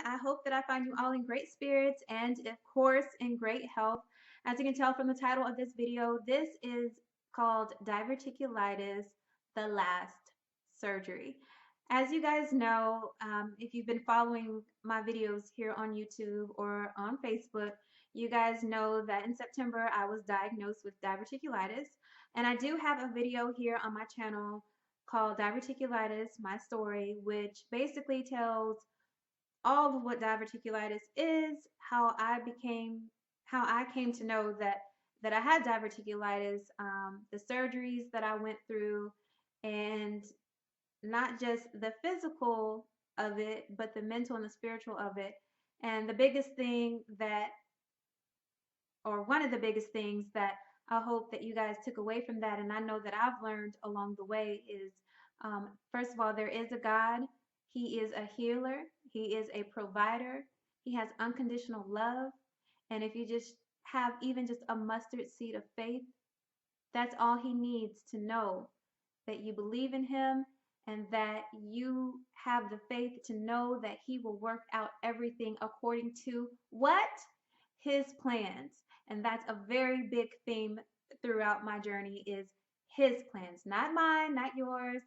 I hope that I find you all in great spirits and, of course, in great health. As you can tell from the title of this video, this is called Diverticulitis, the last surgery. As you guys know, if you've been following my videos here on YouTube or on Facebook, you guys know that in September I was diagnosed with diverticulitis. And I do have a video here on my channel called Diverticulitis, My Story, which basically tells all of what diverticulitis is, how I came to know that I had diverticulitis, the surgeries that I went through, and not just the physical of it, but the mental and the spiritual of it. And the biggest thing that, or one of the biggest things that I hope that you guys took away from that, and I know that I've learned along the way, is first of all, there is a God. He is a healer, He is a provider, He has unconditional love. And if you just have even just a mustard seed of faith, that's all He needs to know that you believe in Him and that you have the faith to know that He will work out everything according to what? His plans. And that's a very big theme throughout my journey is His plans, not mine, not yours,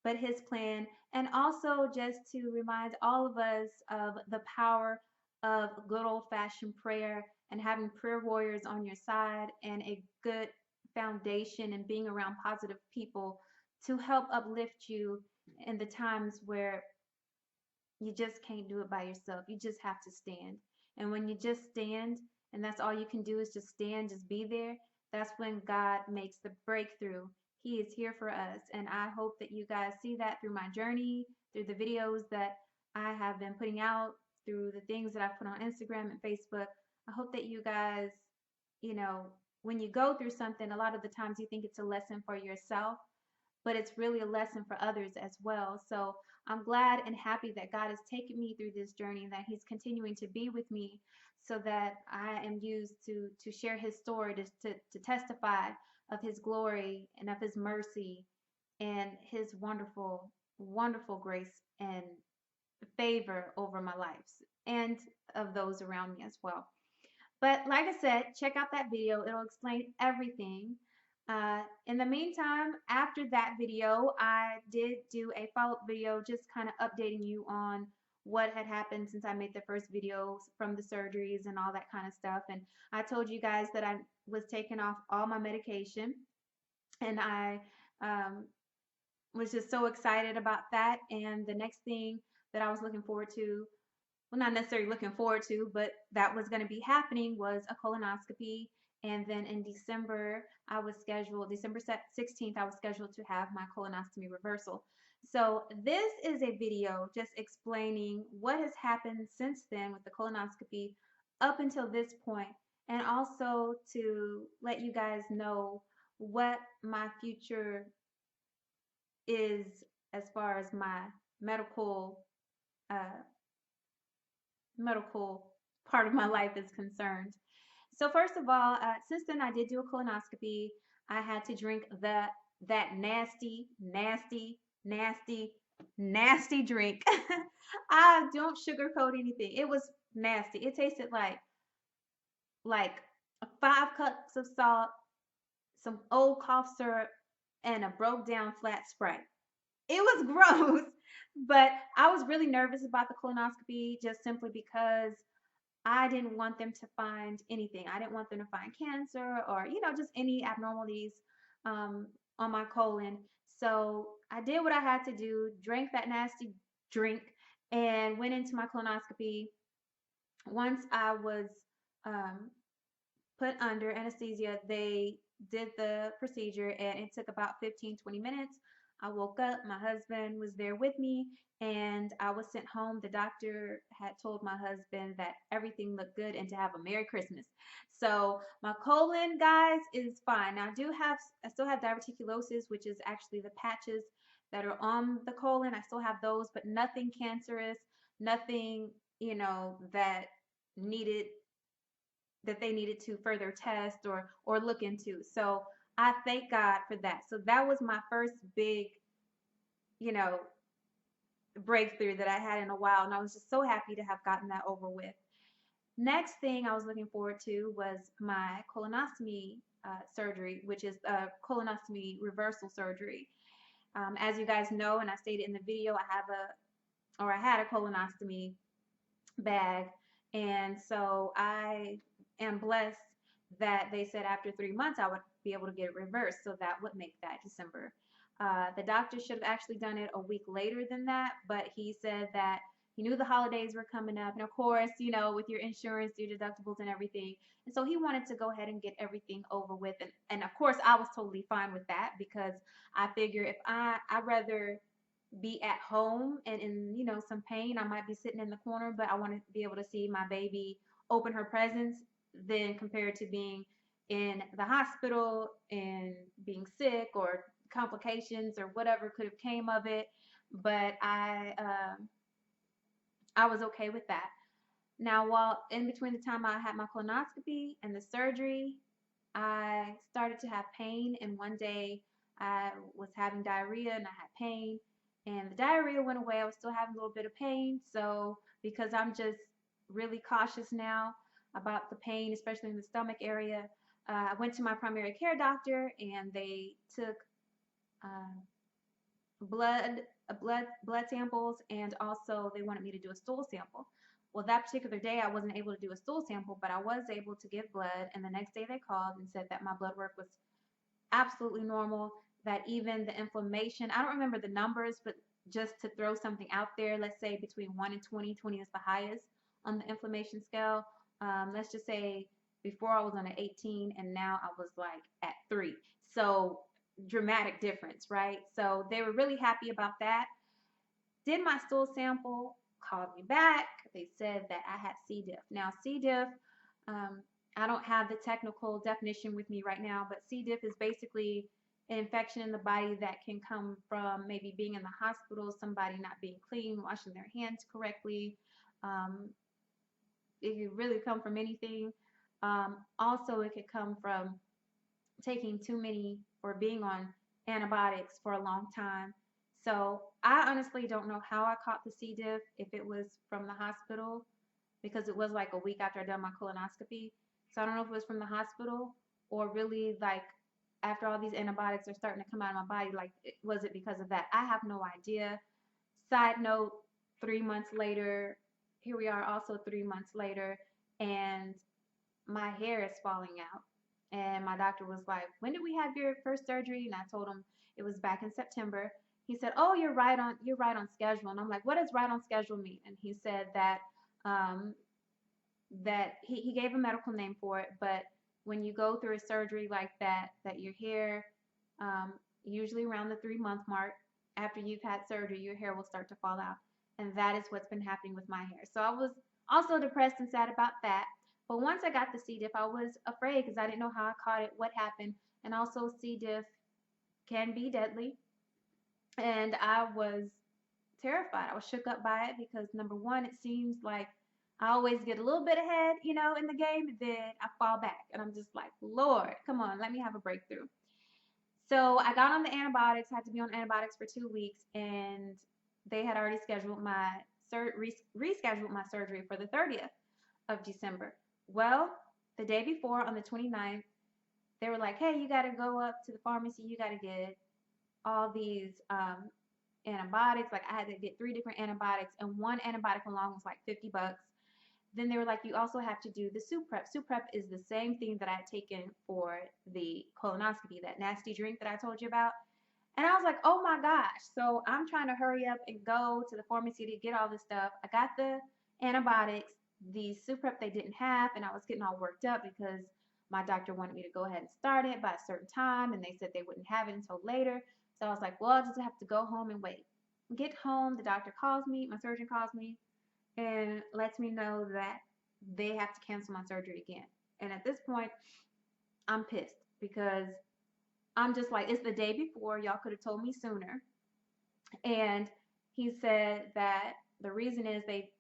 but His plan. And also just to remind all of us of the power of good old-fashioned prayer and having prayer warriors on your side and a good foundation and being around positive people to help uplift you in the times where you just can't do it by yourself. You just have to stand. And when you just stand, and that's all you can do is just stand, just be there, that's when God makes the breakthrough. He is here for us. And I hope that you guys see that through my journey, through the videos that I have been putting out, through the things that I put on Instagram and Facebook. I hope that you guys, you know, when you go through something, a lot of the times you think it's a lesson for yourself, but it's really a lesson for others as well. So I'm glad and happy that God has taken me through this journey and that He's continuing to be with me so that I am used to share His story, to testify of His glory and of His mercy and His wonderful, wonderful grace and favor over my life and of those around me as well. But like I said, check out that video. It'll explain everything. In the meantime, after that video, I did do a follow-up video just kind of updating you on what had happened since I made the first videos from the surgeries and all that kind of stuff. And I told you guys that I was taking off all my medication, and I was just so excited about that. And the next thing that I was looking forward to, well, not necessarily looking forward to, but that was going to be happening was a colonoscopy. And then in December, December 16th, I was scheduled to have my colonoscopy reversal. So this is a video just explaining what has happened since then with the colonoscopy up until this point, and also to let you guys know what my future is as far as my medical uh, medical part of my life is concerned. So first of all, since then I did do a colonoscopy. I had to drink that nasty, nasty, nasty, nasty drink. I don't sugarcoat anything. It was nasty. It tasted like 5 cups of salt, some old cough syrup, and a broke down flat Sprite. It was gross, but I was really nervous about the colonoscopy just simply because I didn't want them to find anything. I didn't want them to find cancer or, just any abnormalities um, on my colon. So I did what I had to do, drank that nasty drink, and went into my colonoscopy. Once I was um, put under anesthesia, they did the procedure and it took about 15-20 minutes. I woke up, my husband was there with me, and I was sent home. The doctor had told my husband that everything looked good and to have a Merry Christmas. So my colon, guys, is fine. Now I still have diverticulosis, which is actually the patches that are on the colon. I still have those, but nothing cancerous, nothing, that needed that they needed to further test or look into. So I thank God for that. So that was my first big, you know, breakthrough that I had in a while, and I was just so happy to have gotten that over with. Next thing I was looking forward to was my colonoscopy surgery, which is colonoscopy reversal surgery. As you guys know, and I stated in the video, I had a colonoscopy bag. And so I am blessed that they said after 3 months I would be able to get it reversed. So that would make that December. The doctor should have actually done it a week later than that, but he said that he knew the holidays were coming up. And of course, with your insurance, your deductibles and everything. And so he wanted to go ahead and get everything over with. And of course, I was totally fine with that because I figure if I'd rather be at home and in some pain. I might be sitting in the corner, but I want to be able to see my baby open her presents than compared to being in the hospital and being sick or complications or whatever could have came of it. But I was okay with that. Now, while in between the time I had my colonoscopy and the surgery, I started to have pain, and one day I was having diarrhea and I had pain, and the diarrhea went away. I was still having a little bit of pain, so because I'm just really cautious now about the pain, especially in the stomach area, I went to my primary care doctor, and they took uh, blood samples, and also they wanted me to do a stool sample. Well, that particular day I wasn't able to do a stool sample, but I was able to give blood, and the next day they called and said that my blood work was absolutely normal, that even the inflammation, I don't remember the numbers, but just to throw something out there, let's say between 1 and 20, 20 is the highest on the inflammation scale. Let's just say before I was on an 18 and now I was like at 3. So dramatic difference, right? So they were really happy about that. Did my stool sample, called me back. They said that I had C. diff. Now, C. diff, um, I don't have the technical definition with me right now, but C. diff is basically an infection in the body that can come from maybe being in the hospital, somebody not being clean, washing their hands correctly. Um, it could really come from anything. Also, it could come from taking too many or being on antibiotics for a long time. So I honestly don't know how I caught the C. diff, if it was from the hospital, because it was like a week after I done my colonoscopy. So I don't know if it was from the hospital or really like after all these antibiotics are starting to come out of my body, like was it because of that? I have no idea. Side note, 3 months later, here we are also 3 months later, and my hair is falling out. And my doctor was like, "When did we have your first surgery?" And I told him it was back in September. He said, "Oh, you're right on schedule." And I'm like, "What does right on schedule mean?" And he said that um, that he gave a medical name for it, but when you go through a surgery like that, that your hair, um, usually around the 3 month mark after you've had surgery, your hair will start to fall out. And that is what's been happening with my hair. So I was also depressed and sad about that. But once I got the C. diff, I was afraid because I didn't know how I caught it, what happened. And also, C. diff can be deadly. And I was terrified. I was shook up by it because number one, it seems like I always get a little bit ahead, in the game, and then I fall back. And I'm just like, Lord, come on, let me have a breakthrough. So I got on the antibiotics, had to be on antibiotics for 2 weeks, and they had already scheduled my rescheduled my surgery for the 30th of December. Well, the day before, on the 29th, they were like, "Hey, you got to go up to the pharmacy. You got to get all these antibiotics." Like I had to get 3 different antibiotics, and one antibiotic alone was like $50. Then they were like, "You also have to do the soup prep." Soup prep is the same thing that I had taken for the colonoscopy, that nasty drink that I told you about. And I was like, "Oh my gosh." So I'm trying to hurry up and go to the pharmacy to get all this stuff. I got the antibiotics, the soup prep they didn't have, and I was getting all worked up because my doctor wanted me to go ahead and start it by a certain time, and they said they wouldn't have it until later. So I was like, well, I'll just have to go home and wait. Get home, the doctor calls me, my surgeon calls me, and lets me know that they have to cancel my surgery again. And at this point, I'm pissed because I'm just like, it's the day before. Y'all could have told me sooner. And he said that the reason is they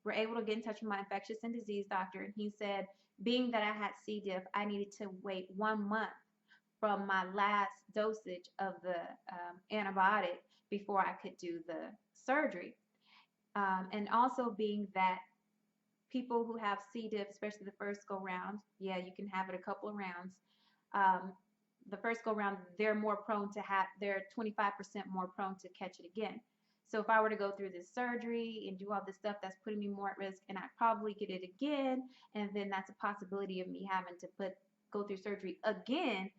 were able to get in touch with my infectious and disease doctor. And he said, being that I had C. diff, I needed to wait 1 month from my last dosage of the antibiotic before I could do the surgery. And also being that people who have C. diff, especially the first go round, yeah, you can have it a couple of rounds. Um, the first go round, they're 25% more prone to catch it again. So if I were to go through this surgery and do all this stuff, that's putting me more at risk, and I probably get it again, and then that's a possibility of me having to go through surgery again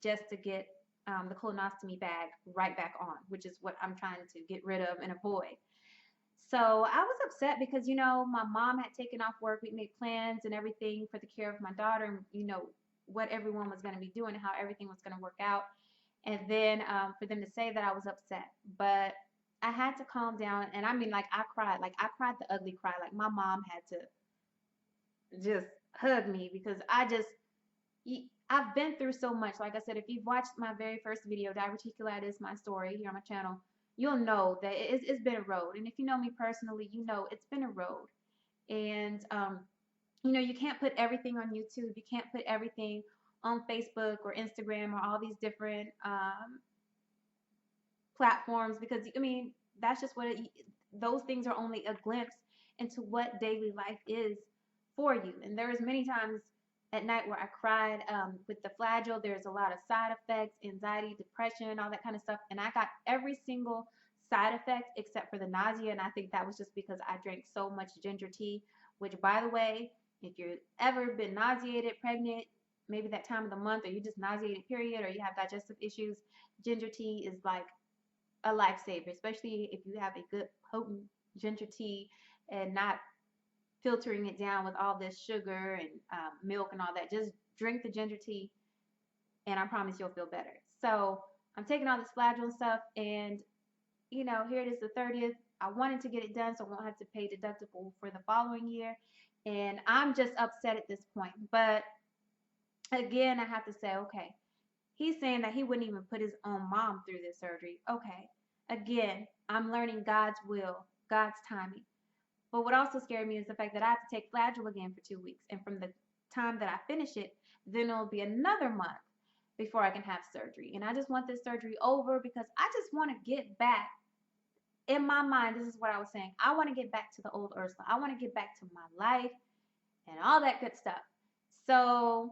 just to get the colonoscopy bag right back on, which is what I'm trying to get rid of and avoid. So I was upset because, my mom had taken off work. We made plans and everything for the care of my daughter and, what everyone was going to be doing and how everything was going to work out. And then for them to say that, I was upset. But I had to calm down. And I mean, like, I cried. Like, I cried the ugly cry. Like, my mom had to just hug me because I've been through so much. Like I said, if you've watched my very first video, Diverticulitis, my story here on my channel, you'll know that it's been a road. And if you know me personally, you know it's been a road. And, you can't put everything on YouTube. You can't put everything on Facebook or Instagram or all these different platforms because, I mean, that's just those things are only a glimpse into what daily life is for you. And there was many times at night where I cried with the flagyl. There's a lot of side effects, anxiety, depression, all that kind of stuff. And I got every single side effect except for the nausea. And I think that was just because I drank so much ginger tea, which, by the way, if you've ever been nauseated, pregnant, maybe that time of the month, or you just nauseated, period, or you have digestive issues, ginger tea is like a lifesaver, especially if you have a good potent ginger tea and not filtering it down with all this sugar and milk and all that. Just drink the ginger tea, and I promise you'll feel better. So I'm taking all this flagyl and stuff, and here it is, the 30th. I wanted to get it done so I won't have to pay deductible for the following year, and I'm just upset at this point. But again, I have to say, okay, he's saying that he wouldn't even put his own mom through this surgery. Okay, again, I'm learning God's will, God's timing. But what also scared me is the fact that I have to take flagyl again for 2 weeks. And from the time that I finish it, then it'll be another month before I can have surgery. And I just want this surgery over because I just want to get back. In my mind, this is what I was saying. I want to get back to the old Ursula. I want to get back to my life and all that good stuff. So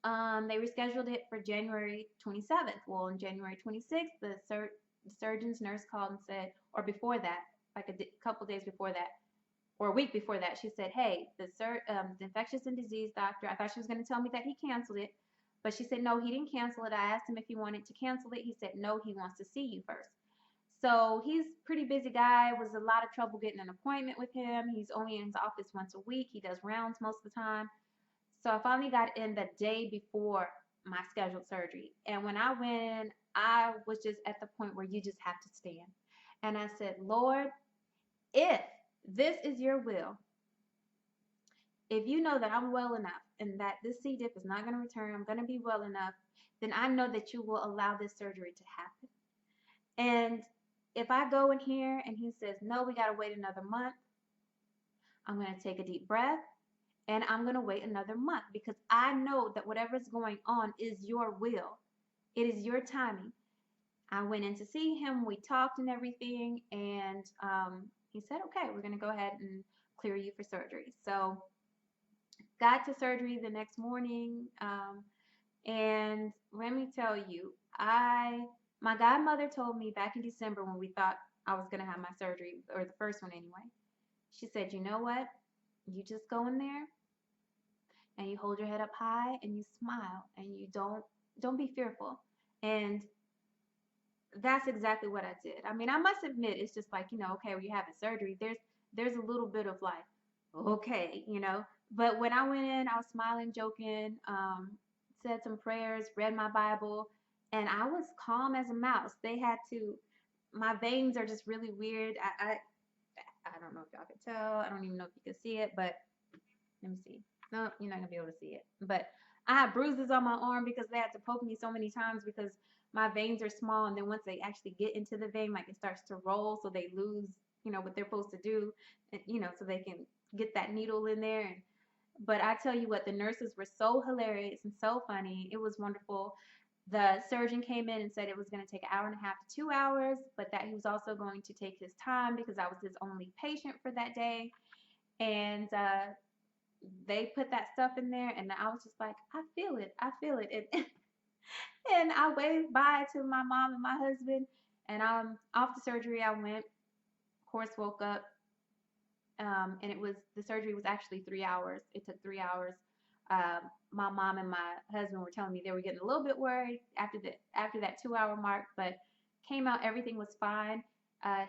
they rescheduled it for January 27th. Well, on January 26th, the surgeon's nurse called and said, or before that, like a couple days before that, or a week before that, she said, hey, the infectious and disease doctor, I thought she was going to tell me that he canceled it, but she said, no, he didn't cancel it. I asked him if he wanted to cancel it. He said, no, he wants to see you first. So he's a pretty busy guy. It was a lot of trouble getting an appointment with him. He's only in his office once a week. He does rounds most of the time. So I finally got in the day before my scheduled surgery. And when I went in, I was just at the point where you just have to stand. And I said, Lord, if this is your will, if you know that I'm well enough and that this C. diff is not going to return, I'm going to be well enough, then I know that you will allow this surgery to happen. And if I go in here and he says, no, we got to wait another month, I'm going to take a deep breath and I'm going to wait another month because I know that whatever's going on is your will. It is your timing. I went in to see him. We talked and everything. And he said, okay, we're going to go ahead and clear you for surgery. So got to surgery the next morning. And let me tell you, my godmother told me back in December when we thought I was going to have my surgery, or the first one anyway. She said, you know what? You just go in there and you hold your head up high and you smile and you don't be fearful. And that's exactly what I did. I mean, I must admit, it's just like, okay, when you're having surgery, there's a little bit of like, okay, But when I went in, I was smiling, joking, said some prayers, read my Bible, and I was calm as a mouse. My veins are just really weird. I don't know if y'all can tell. I don't even know if you can see it, but let me see. No, you're not gonna be able to see it. But I have bruises on my arm because they had to poke me so many times because my veins are small, and then once they actually get into the vein, like it starts to roll, so they lose, what they're supposed to do, and, so they can get that needle in there. But I tell you what, the nurses were so hilarious and so funny. It was wonderful. The surgeon came in and said it was going to take an hour and a half to 2 hours, but that he was also going to take his time because I was his only patient for that day. And they put that stuff in there, and I was just like, I feel it, I feel it. And I waved bye to my mom and my husband, and off the surgery I went. Of course, woke up, and the surgery was actually 3 hours. It took 3 hours. My mom and my husband were telling me they were getting a little bit worried after that 2 hour mark, but came out, everything was fine.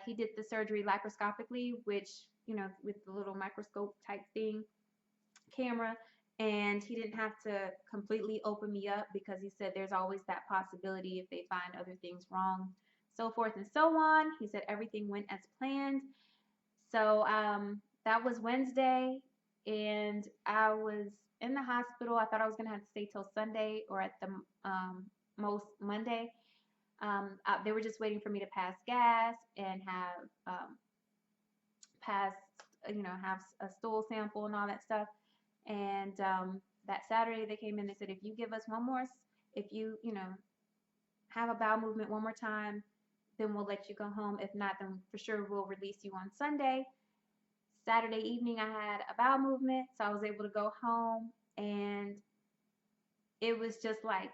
He did the surgery laparoscopically, which, with the little microscope type thing, camera, and he didn't have to completely open me up because he said there's always that possibility if they find other things wrong, so forth and so on. He said everything went as planned. So that was Wednesday, and I was in the hospital. I thought I was gonna have to stay till Sunday, or at the most Monday. They were just waiting for me to pass gas and pass, have a stool sample and all that stuff. And that Saturday they came in. They said if you give us one more, if you have a bowel movement one more time, then we'll let you go home. If not, then for sure we'll release you on Sunday. Saturday evening, I had a bowel movement, so I was able to go home. And it was just like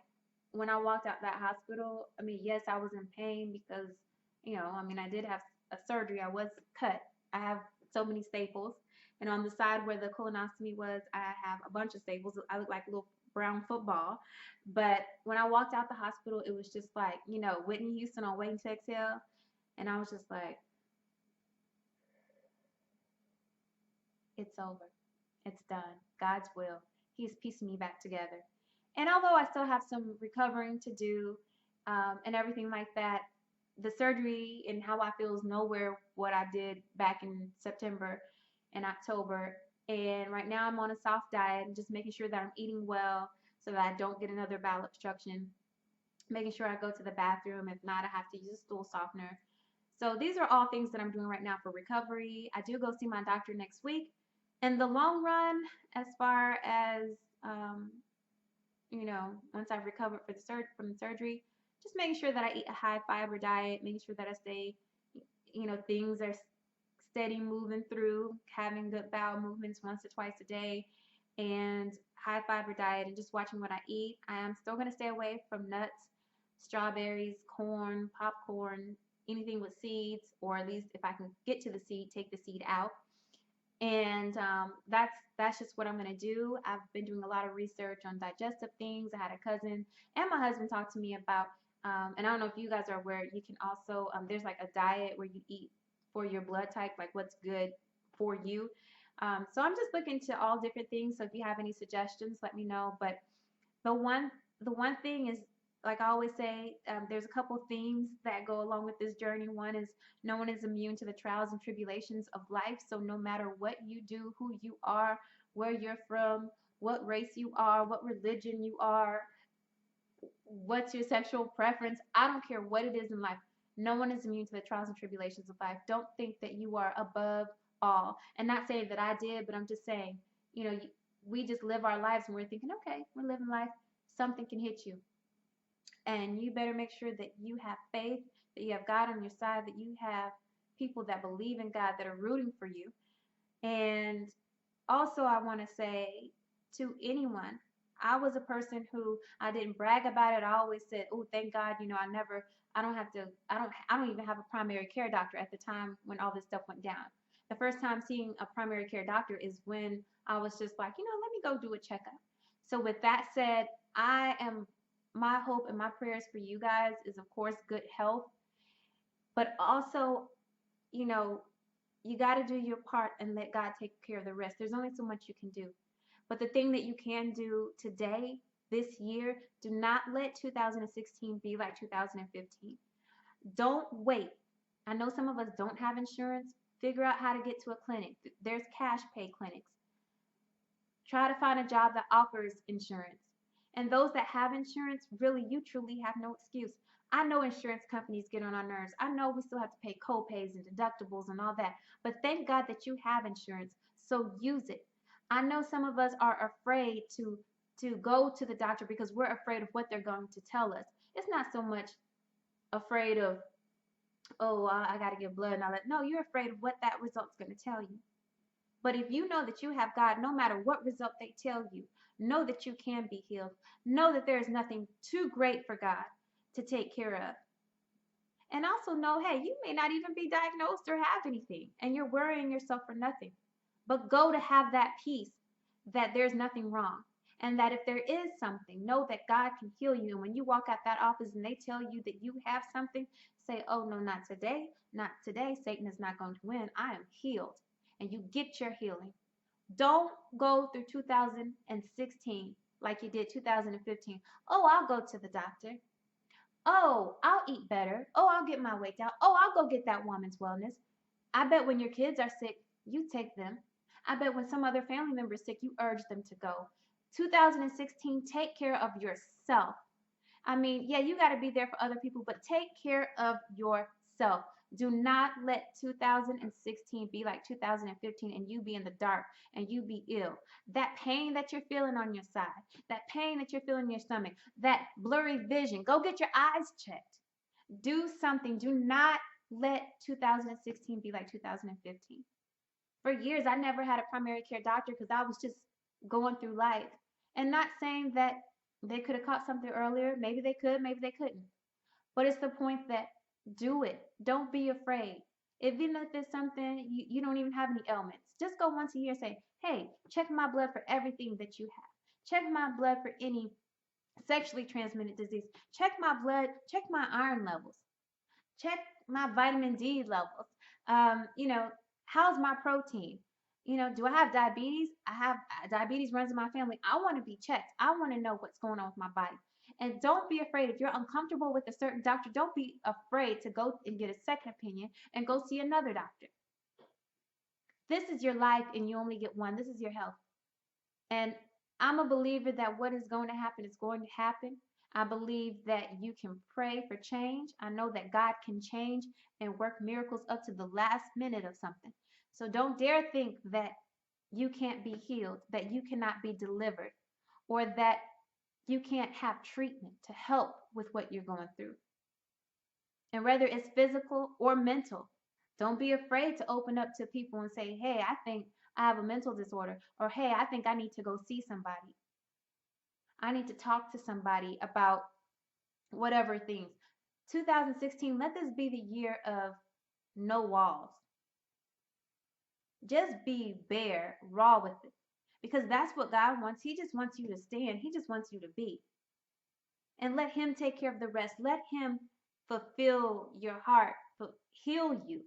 when I walked out that hospital, I mean, yes, I was in pain because, I did have a surgery. I was cut. I have so many staples. And on the side where the colonoscopy was, I have a bunch of staples. I look like a little brown football. But when I walked out the hospital, it was just like, Whitney Houston on Waiting to Exhale. And I was just like, it's over. It's done. God's will. He's piecing me back together. And although I still have some recovering to do, and everything like that, the surgery and how I feel is nowhere what I did back in September and October. And right now I'm on a soft diet and just making sure that I'm eating well so that I don't get another bowel obstruction. Making sure I go to the bathroom. If not, I have to use a stool softener. So these are all things that I'm doing right now for recovery. I do go see my doctor next week. In the long run, as far as once I've recovered from the surgery, just making sure that I eat a high fiber diet, making sure that I stay, things are steady moving through, having good bowel movements once or twice a day, and high fiber diet, and just watching what I eat. I am still going to stay away from nuts, strawberries, corn, popcorn, anything with seeds, or at least if I can get to the seed, take the seed out. And that's just what I'm gonna do. I've been doing a lot of research on digestive things. I had a cousin and my husband talk to me about, and I don't know if you guys are aware. You can also there's like a diet where you eat for your blood type, like what's good for you. So I'm just looking to all different things. So if you have any suggestions, let me know. But the one the one thing is, like I always say, there's a couple themes that go along with this journey. One is no one is immune to the trials and tribulations of life. So no matter what you do, who you are, where you're from, what race you are, what religion you are, what's your sexual preference, I don't care what it is in life. No one is immune to the trials and tribulations of life. Don't think that you are above all. And not saying that I did, but I'm just saying, we just live our lives and we're thinking, okay, we're living life. Something can hit you. And you better make sure that you have faith, that you have God on your side, that you have people that believe in God that are rooting for you. And also, I want to say to anyone, I was a person who I didn't brag about it. I always said, "Oh, thank God, I don't have to, I don't even have a primary care doctor at the time when all this stuff went down." The first time seeing a primary care doctor is when I was just like, let me go do a checkup. So with that said, my hope and my prayers for you guys is, of course, good health, but also, you know, you got to do your part and let God take care of the rest. There's only so much you can do. But the thing that you can do today, this year, do not let 2016 be like 2015. Don't wait. I know some of us don't have insurance. Figure out how to get to a clinic. There's cash pay clinics. Try to find a job that offers insurance. And those that have insurance, really, you truly have no excuse. I know insurance companies get on our nerves. I know we still have to pay co-pays and deductibles and all that. But thank God that you have insurance, so use it. I know some of us are afraid to to go to the doctor because we're afraid of what they're going to tell us. It's not so much afraid of, oh, I got to give blood and all that. No, you're afraid of what that result's going to tell you. But if you know that you have God, no matter what result they tell you, know that you can be healed. Know that there is nothing too great for God to take care of. And also know, hey, you may not even be diagnosed or have anything, and you're worrying yourself for nothing. But go to have that peace that there's nothing wrong. And that if there is something, know that God can heal you. And when you walk out that office and they tell you that you have something, say, oh, no, not today. Not today. Satan is not going to win. I am healed. And you get your healing. Don't go through 2016 like you did 2015. Oh, I'll go to the doctor. Oh, I'll eat better. Oh, I'll get my weight down. Oh, I'll go get that woman's wellness. I bet when your kids are sick, you take them. I bet when some other family member is sick, you urge them to go. 2016, take care of yourself. I mean, yeah, you got to be there for other people, but take care of yourself. Do not let 2016 be like 2015 and you be in the dark and you be ill. That pain that you're feeling on your side, that pain that you're feeling in your stomach, that blurry vision, go get your eyes checked. Do something. Do not let 2016 be like 2015. For years, I never had a primary care doctor because I was just going through life. And not saying that they could have caught something earlier. Maybe they could, maybe they couldn't. But it's the point that do it. Don't be afraid. Even if it's something you don't even have any ailments, just go once a year and say, hey, check my blood for everything that you have. Check my blood for any sexually transmitted disease. Check my blood, check my iron levels. Check my vitamin D levels. You know, how's my protein? You know, do I have diabetes? I have diabetes runs in my family. I want to be checked. I want to know what's going on with my body. And don't be afraid. If you're uncomfortable with a certain doctor, don't be afraid to go and get a second opinion and go see another doctor. This is your life and you only get one. This is your health. And I'm a believer that what is going to happen is going to happen. I believe that you can pray for change. I know that God can change and work miracles up to the last minute of something. So don't dare think that you can't be healed, that you cannot be delivered, or that you can't have treatment to help with what you're going through. And whether it's physical or mental, don't be afraid to open up to people and say, hey, I think I have a mental disorder, or hey, I think I need to go see somebody. I need to talk to somebody about whatever things. 2016, let this be the year of no walls. Just be bare, raw with it. Because that's what God wants. He just wants you to stand. He just wants you to be. And let Him take care of the rest. Let Him fulfill your heart, heal you,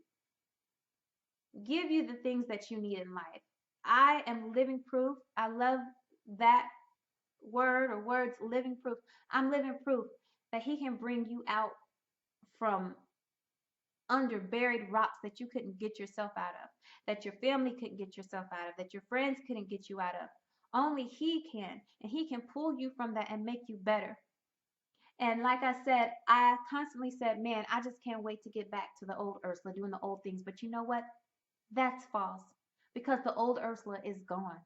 give you the things that you need in life. I am living proof. I love that word or words, living proof. I'm living proof that He can bring you out from under buried rocks that you couldn't get yourself out of, that your family couldn't get yourself out of, that your friends couldn't get you out of. Only He can, and He can pull you from that and make you better. And like I said, I constantly said, man, I just can't wait to get back to the old Ursula doing the old things. But you know what? That's false, because the old Ursula is gone.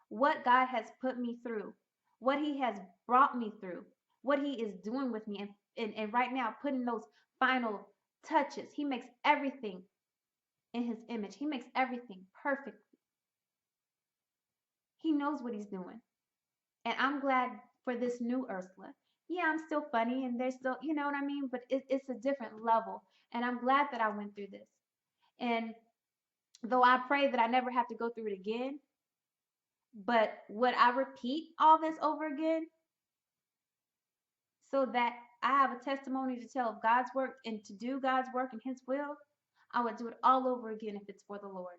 What God has put me through, what He has brought me through, what He is doing with me, and right now putting those final touches. He makes everything in His image. He makes everything perfect. He knows what He's doing. And I'm glad for this new Ursula. Yeah, I'm still funny and there's still, you know what I mean? But it's a different level. And I'm glad that I went through this. And though I pray that I never have to go through it again, but would I repeat all this over again so that I have a testimony to tell of God's work and to do God's work in His will? I would do it all over again if it's for the Lord.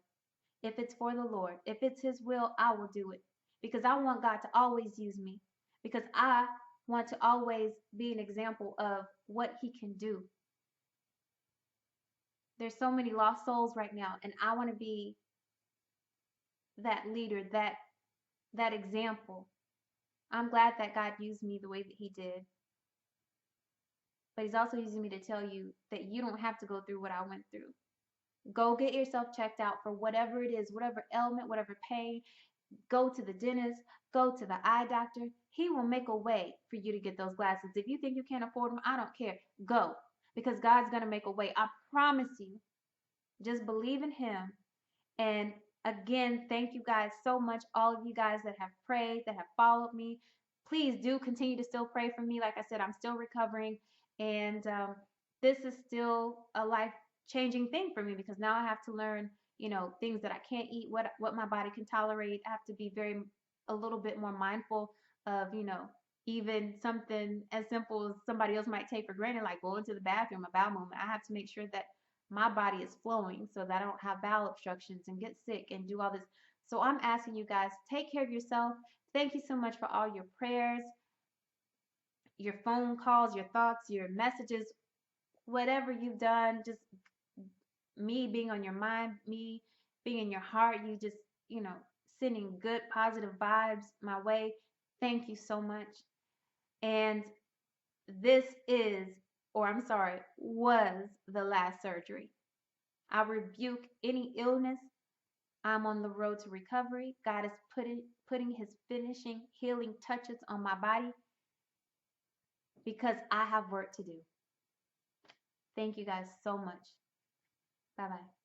If it's for the Lord, if it's His will, I will do it. Because I want God to always use me. Because I want to always be an example of what He can do. There's so many lost souls right now, and I want to be that leader, that example. I'm glad that God used me the way that He did. But He's also using me to tell you that you don't have to go through what I went through. Go get yourself checked out for whatever it is, whatever ailment, whatever pain. go to the dentist, go to the eye doctor. He will make a way for you to get those glasses. If you think you can't afford them, I don't care. Go, because God's going to make a way. I promise you. Just believe in Him. And again, thank you guys so much, all of you guys that have prayed, that have followed me. Please do continue to still pray for me. Like I said, I'm still recovering, and this is still a life changing thing for me, because now I have to learn, things that I can't eat, what my body can tolerate. I have to be a little bit more mindful of, even something as simple as somebody else might take for granted, like going to the bathroom, a bowel movement. I have to make sure that my body is flowing so that I don't have bowel obstructions and get sick and do all this. So I'm asking you guys, take care of yourself. Thank you so much for all your prayers, your phone calls, your thoughts, your messages, whatever you've done, just me being on your mind, me being in your heart, you just, sending good positive vibes my way. Thank you so much. And this is, or I'm sorry, was the last surgery. I rebuke any illness. I'm on the road to recovery. God is putting his finishing healing touches on my body, because I have work to do. Thank you guys so much. Bye bye.